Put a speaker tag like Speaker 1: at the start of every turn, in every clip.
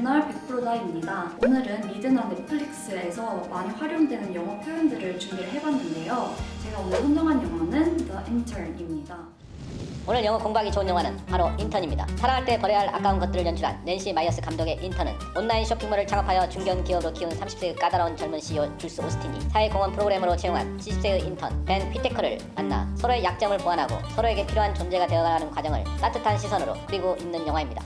Speaker 1: 채널 100%다입니다. 오늘은 미드나 넷플릭스에서 많이 활용되는 영어 표현들을 준비를 해봤는데요. 제가 오늘 선정한 영화는 The Intern입니다.
Speaker 2: 오늘 영어 공부하기 좋은 영화는 바로 인턴입니다. 사랑할 때 버려야 할 아까운 것들을 연출한 낸시 마이어스 감독의 인턴은 온라인 쇼핑몰을 창업하여 중견 기업으로 키운 30세의 까다로운 젊은 CEO 줄스 오스틴이 사회공헌 프로그램으로 채용한 70세의 인턴 벤 휘테커를 만나 서로의 약점을 보완하고 서로에게 필요한 존재가 되어가는 과정을 따뜻한 시선으로 그리고 있는 영화입니다.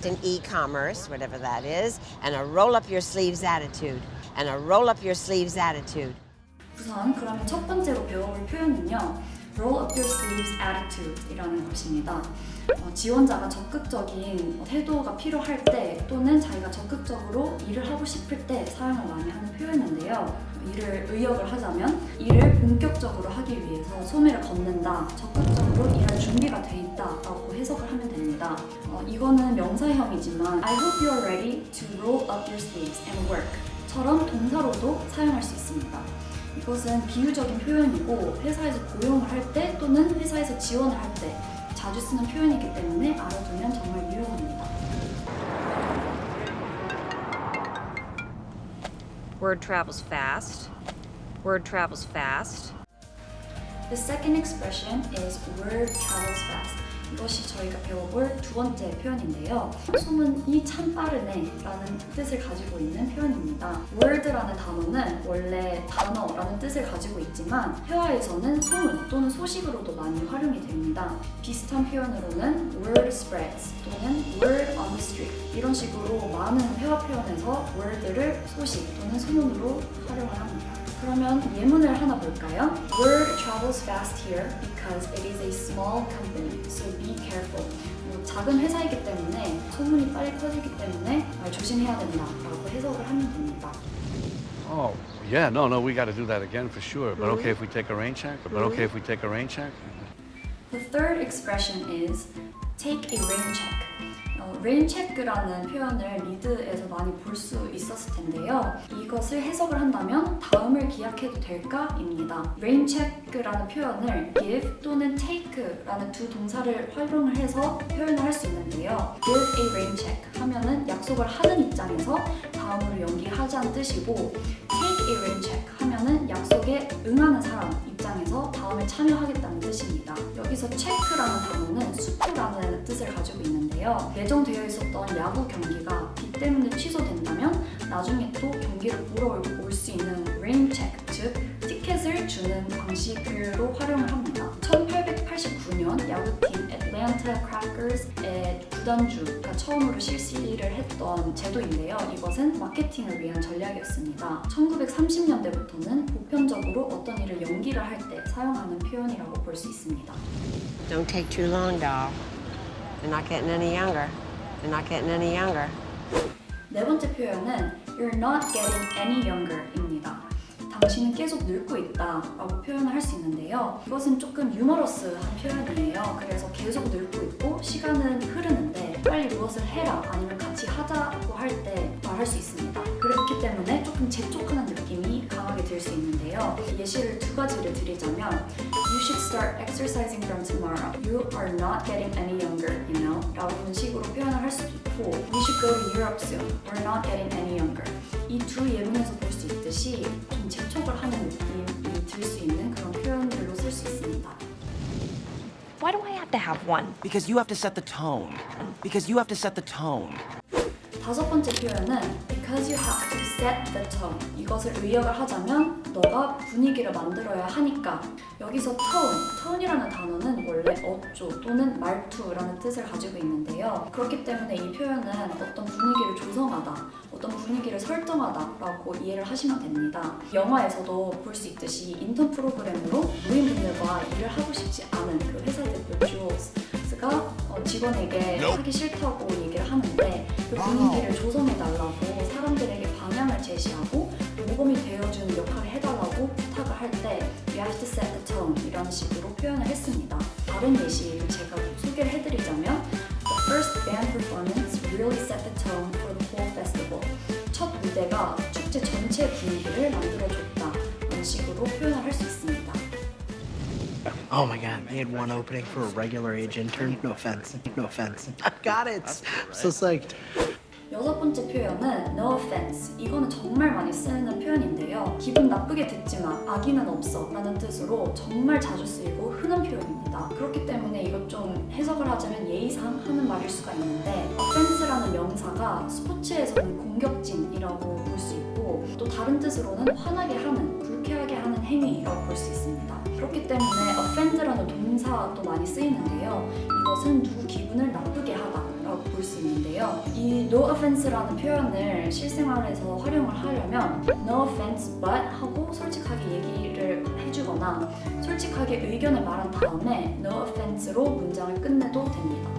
Speaker 3: In e-commerce, whatever that is, and a roll-up-your-sleeves attitude, and a roll-up-your-sleeves attitude.
Speaker 1: 우선 그러면 첫 번째로 배워볼 표현은요. Roll up your sleeves attitude 이라는 것입니다. 지원자가 적극적인 태도가 필요할 때 또는 자기가 적극적으로 일을 하고 싶을 때 사용을 많이 하는 표현인데요. 일을 의역을 하자면 일을 본격적으로 하기 위해서 소매를 걷는다, 적극적으로 일할 준비가 돼 있다 라고 해석을 하면 됩니다. 이거는 명사형이지만 I hope you are ready to roll up your sleeves and work 처럼 동사로도 사용할 수 있습니다. 이것은 비유적인 표현이고 회사에서 고용을 할 때 또는 회사에서 지원을 할 때 자주 쓰는 표현이기 때문에 알아두면 정말 유용합니다.
Speaker 4: Word travels fast. Word travels fast.
Speaker 1: The second expression is word travels fast. 이것이 저희가 배워볼 두 번째 표현인데요. 소문이 참 빠르네 라는 뜻을 가지고 있는 표현입니다. word라는 단어는 원래 단어라는 뜻을 가지고 있지만 회화에서는 소문 또는 소식으로도 많이 활용이 됩니다. 비슷한 표현으로는 word spreads 또는 word on the street 이런 식으로 많은 회화 표현에서 word를 소식 또는 소문으로 활용을 합니다. 그러면 예문을 하나 볼까요? Word travels fast here because it is a small company, so be careful. 작은 회사이기 때문에 소문이 빨리 퍼지기 때문에 조심해야 된다라고 해석을 하면 됩니다.
Speaker 5: Oh, yeah, no, we got to do that again for sure. But okay if we take a rain check? But okay if we take a rain check?
Speaker 1: The third expression is take a rain check. rain check라는 표현을 미드에서 많이 볼 수 있었을 텐데요. 이것을 해석을 한다면 다음을 기약해도 될까?입니다. rain check라는 표현을 give 또는 take라는 두 동사를 활용을 해서 표현을 할 수 있는데요. give a rain check 하면은 약속을 하는 입장에서 다음으로 연기하자는 뜻이고 take a rain check 하면은 약속에 응하는 사람 입장에서 다음에 참여하겠다는 뜻입니다. 여기서 check라는 단어는 수표라는 뜻을 가지고 있는데요. 예정되어 있었던 야구 경기가 비 때문에 취소된다면 나중에 또 경기를 보러 올 수 있는 rain check, 즉 티켓을 주는 방식으로 활용을 합니다. 1889년 야구팀 애틀랜타 크래커스의 구단주가 처음으로 실시를 했던 제도인데요. 이것은 마케팅을 위한 전략이었습니다. 1930년대부터는 보편적으로 어떤 일을 연기를 할 때 사용하는 표현이라고 볼 수 있습니다.
Speaker 3: Don't take too long, doll. You're not getting any younger. You're not getting any younger.
Speaker 1: 네 번째 표현은 You're not getting any younger.입니다. 당신은 계속 늙고 있다 라고 표현을 할 수 있는데요. 이것은 조금 유머러스한 표현이에요. 그래서 계속 늙고 있고 시간은 흐르는데 빨리 무엇을 해라 아니면 같이 하자고 할 때 말할 수 있습니다. 그렇기 때문에 조금 재촉하는 느낌이 강하게 들 수 있는데요. 예시를 두 가지를 드리자면 You should start exercising from tomorrow. You are not getting any younger, you know? 라는 식으로 표현을 할 수도 있고 We should go to Europe soon. We're not getting any younger. 이 두 예문에서 볼 수 있듯이 좀 재촉을 하는 느낌이 들 수 있는 그런 표현들로 쓸 수 있습니다.
Speaker 4: Why do I have to have one?
Speaker 6: Because you have to set the tone. Because you have to set the tone.
Speaker 1: 다섯 번째 표현은 because you have to set the tone. 이것을 의역을 하자면 너가 분위기를 만들어야 하니까. 여기서 tone이라는 단어는 원래 어조 또는 말투라는 뜻을 가지고 있는데요. 그렇기 때문에 이 표현은 어떤 분위기를 조성하다, 어떤 분위기를 설정하다라고 이해를 하시면 됩니다. 영화에서도 볼 수 있듯이 인턴 프로그램으로 노인분들과 일을 하고 싶지 않은 그 회사 대표 주스가 직원에게 하기 싫다고 얘기를 하는데 그 분위기를 조성해달라고 사람들에게 방향을 제시하고 모범이 되어주는 역할을 해달라고 부탁을 할 때 You have to set the tone 이런 식으로 표현을 했습니다. 다른 예시를 제가 소개를 해드리자면 The first band performance really set the tone for the whole festival. 첫 무대가 축제 전체 분위기를 만들어줬다 이런 식으로 표현을 할 수 있습니다.
Speaker 7: Oh my god, they had one opening for a regular age intern. No offense. No offense. I got it. So psyched.
Speaker 1: 여섯 번째 표현은 no offense. 이거는 정말 많이 쓰는 표현인데요. 기분 나쁘게 듣지 마, 악의는 없어 라는 뜻으로 정말 자주 쓰이고 흔한 표현입니다. 그렇기 때문에 이것 좀 해석을 하자면 예의상 하는 말일 수가 있는데 offense라는 명사가 스포츠에서는 공격진이라고 볼 수 있고 또 다른 뜻으로는 화나게 하는, 불쾌하게 하는 행위라고 볼 수 있습니다. 그렇기 때문에 offend라는 동사도 많이 쓰이는데요. 이것은 누구 기분을 나쁘게 하다라고 볼 수 있는데요. 이 no offense라는 표현을 실생활에서 활용을 하려면 no offense but 하고 솔직하게 얘기를 해주거나 솔직하게 의견을 말한 다음에 no offense로 문장을 끝내도 됩니다.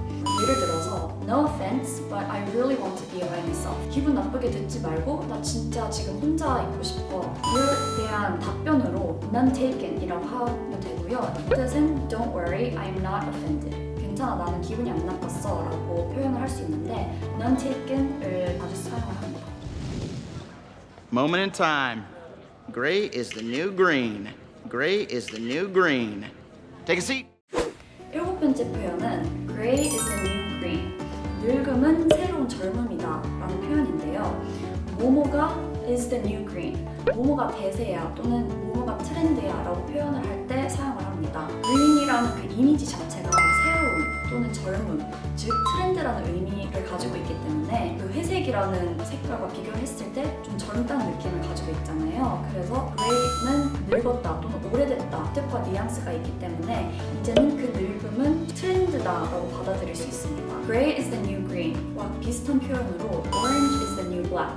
Speaker 1: 예를 들어서 No offense, but I really want to be by myself. 기분 나쁘게 듣지 말고 나 진짜 지금 혼자 있고 싶어. 이에 대한 답변으로 None taken 이라고 하면 되고요. 이 뜻은 Don't worry, I'm not offended. 괜찮아, 나는 기분이 안 나빴어 라고 표현을 할 수 있는데 None taken을 자주 사용을 합니다.
Speaker 8: Moment in time. Gray is the new green. Gray is the new green. Take a seat.
Speaker 1: 일곱 번째 표현은 Gray is the new green. 늙음은 새로운 젊음이다 라는 표현인데요. 뭐뭐가 is the new green. 뭐뭐가 대세야 또는 뭐뭐가 트렌드야 라고 표현을 할 때 사용을 합니다. green이라는 그 이미지 자체가 새로운 또는 젊음, 즉 트렌드라는 의미를 가지고 있기 때문에 그 회색이라는 색깔과 비교를 했을 때 좀 젊다는 느낌을 가지고 있잖아요. 그래서 gray는 늙었다 또는 오래됐다 뜻과 뉘앙스가 있기 때문에 이제는 그 늙음은 트렌드다라고 받아들일 수 있습니다. Gray is the new green과 비슷한 표현으로 Orange is the new black.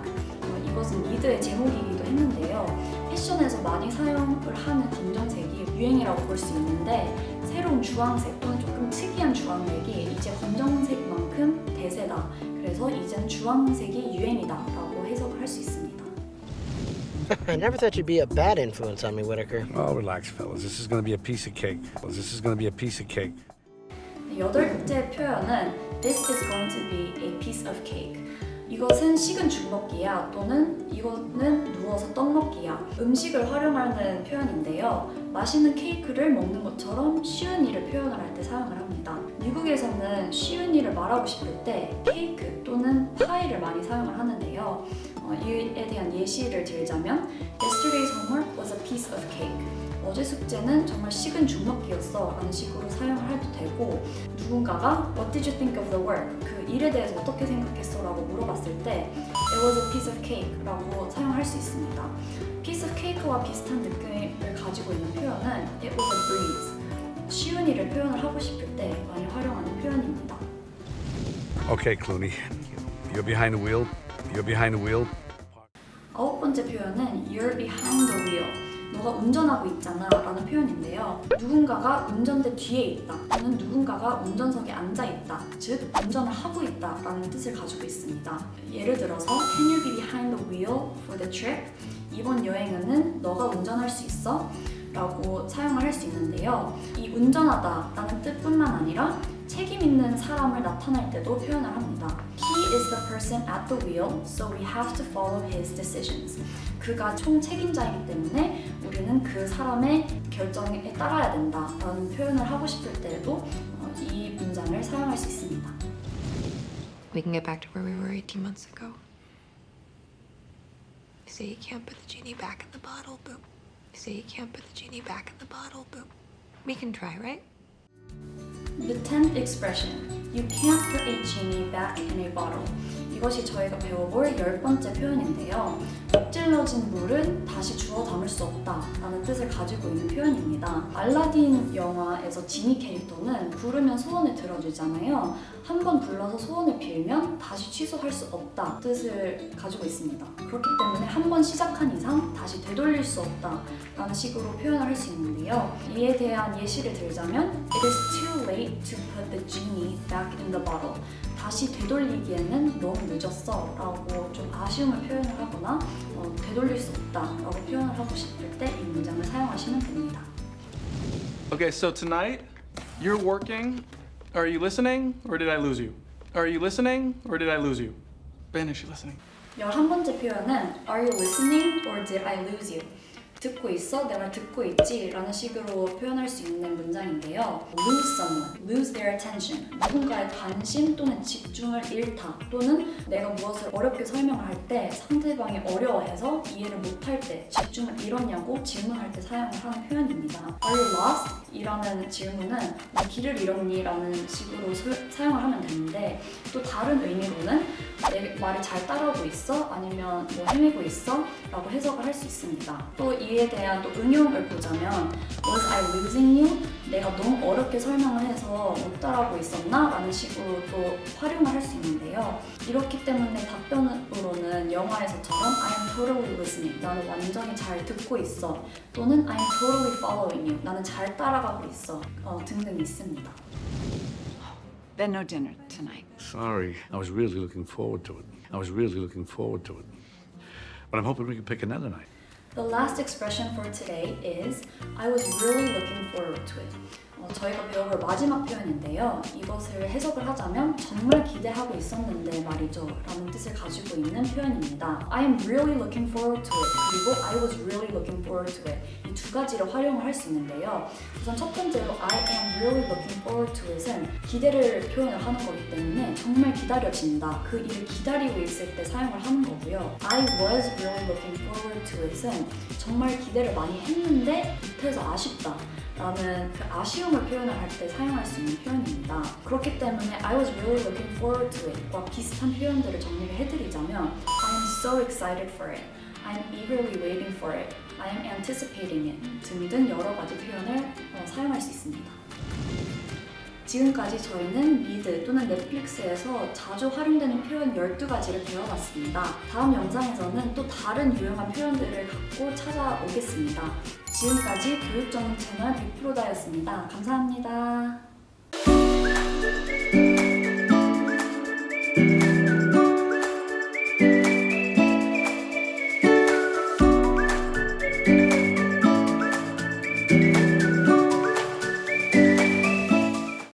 Speaker 1: 이것은 리드의 제목이기도 했는데요. 패션에서 많이 사용을 하는 검정색이 유행이라고 볼 수 있는데 새로운 주황색 또는 조금 특이한 주황색이 이제 검정색만큼 대세다. 그래서 이제는 주황색이 유행이다 라고 해석을 할 수 있습니다.
Speaker 7: I never thought you'd be a bad influence on me, Whitaker.
Speaker 5: Oh, relax, fellas. This is going to be a piece of cake. This is going to be a piece of cake.
Speaker 1: 여덟째 표현은 This is going to be a piece of cake. 이것은 식은 죽 먹기야 또는 이거는 누워서 떡 먹기야. 음식을 활용하는 표현인데요. 맛있는 케이크를 먹는 것처럼 쉬운 일을 표현을 할 때 사용을 합니다. 미국에서는 쉬운 일을 말하고 싶을 때 케이크 또는 파이를 많이 사용을 하는데요. 이에 대한 예시를 들자면 Yesterday's homework was a piece of cake. 어제 숙제는 정말 식은 죽 먹기였어 라는 식으로 사용을 해도 되고 누군가가 What did you think of the work? 그 일에 대해서 어떻게 생각했어? 라고 물어봤을 때 It was a piece of cake 라고 사용할 수 있습니다. piece of cake와 비슷한 느낌을 가지고 있는 표현은 It was a breeze. 쉬운 일을 표현을 하고 싶을 때 많이 활용하는 표현입니다.
Speaker 5: Okay, Clooney. You're behind the wheel. You're behind the wheel.
Speaker 1: 아홉 번째 표현은 You're behind the wheel. 너가 운전하고 있잖아 라는 표현인데요. 누군가가 운전대 뒤에 있다 또는 누군가가 운전석에 앉아 있다, 즉 운전을 하고 있다 라는 뜻을 가지고 있습니다. 예를 들어서 Can you be behind the wheel for the trip? 이번 여행은 너가 운전할 수 있어? 라고 사용을 할 수 있는데요. 이 운전하다 라는 뜻뿐만 아니라 책임 있는 사람을 나타낼 때도 표현을 합니다. He is the person at the wheel, so we have to follow his decisions. 그가 총책임자이기 때문에 우리는 그 사람의 결정에 따라야 된다 라는 표현을 하고 싶을 때에도 이 문장을 사용할 수 있습니다.
Speaker 9: We can get back to where we were 18 months ago. You say you can't put the genie back in the bottle, but you say you can't put the genie back in the bottle, but we can try, right?
Speaker 1: The 10th expression, you can't put a genie back in a bottle. 이것이 저희가 배워볼 10번째 표현인데요. 엎질러진 물은 다시 주워 담을 수 없다 라는 뜻을 가지고 있는 표현입니다. 알라딘 영화에서 지니 캐릭터는 부르면 소원을 들어주잖아요. 한 번 불러서 소원을 빌면 다시 취소할 수 없다 뜻을 가지고 있습니다. 그렇기 때문에 한 번 시작한 이상 다시 되돌릴 수 없다 라는 식으로 표현을 할 수 있는데요. 이에 대한 예시를 들자면 It is too late to put the genie back in the bottle. 다시 되돌리기에는 너무 늦었어 라고 좀 아쉬움을 표현을 하거나 되돌릴 수 없다 라고 표현을 하고 싶을 때 이 문장을 사용하시면 됩니다.
Speaker 10: Okay, so tonight you're working. Are you listening or did I lose you? Are you listening or did I lose you? Ben, is she listening?
Speaker 1: 11번째 표현은 Are you listening or did I lose you? 듣고 있어? 내 말 듣고 있지? 라는 식으로 표현할 수 있는 문장인데요. lose someone, lose their attention. 누군가의 관심 또는 집중을 잃다, 또는 내가 무엇을 어렵게 설명을 할 때 상대방이 어려워해서 이해를 못할 때, 집중을 잃었냐고 질문할 때 사용을 하는 표현입니다. Are you lost? 이라는 질문은 너 길을 잃었니? 라는 식으로 사용을 하면 되는데, 또 다른 의미로는 내 말을 잘 따라오고 있어? 아니면 뭐 헤매고 있어? 라고 해석을 할 수 있습니다. 또 이에 대한 또 응용을 보자면 Was I losing you? 내가 너무 어렵게 설명을 해서 못 따라오고 있었나? 라는 식으로 또 활용을 할 수 있는데요. 이렇기 때문에 답변으로는 영화에서처럼 I'm totally listening. 나는 완전히 잘 듣고 있어. 또는 I'm totally following you. 나는 잘 따라가고 있어. 등등 있습니다.
Speaker 11: Then no dinner tonight.
Speaker 5: Sorry, I was really looking forward to it. I was really looking forward to it. But I'm hoping we can pick another night.
Speaker 1: The last expression for today is I was really looking forward to it. 저희가 배워볼 마지막 표현인데요. 이것을 해석을 하자면 정말 기대하고 있었는데 말이죠 라는 뜻을 가지고 있는 표현입니다. I am really looking forward to it 그리고 I was really looking forward to it 이 두 가지를 활용을 할 수 있는데요. 우선 첫 번째로 I am really looking forward to it은 기대를 표현을 하는 거기 때문에 정말 기다려진다, 그 일을 기다리고 있을 때 사용을 하는 거고요. I was really looking forward to it은 정말 기대를 많이 했는데 못해서 아쉽다 라는 그 아쉬움을 표현을 할 때 사용할 수 있는 표현입니다. 그렇기 때문에 I was really looking forward to it 과 비슷한 표현들을 정리를 해드리자면 I am so excited for it, I am eagerly waiting for it, I am anticipating it 등등 여러 가지 표현을 사용할 수 있습니다. 지금까지 저희는 미드 또는 넷플릭스에서 자주 활용되는 표현 12가지를 배워봤습니다. 다음 영상에서는 또 다른 유용한 표현들을 갖고 찾아오겠습니다. 지금까지 교육 전문 채널 100%다였습니다. 감사합니다.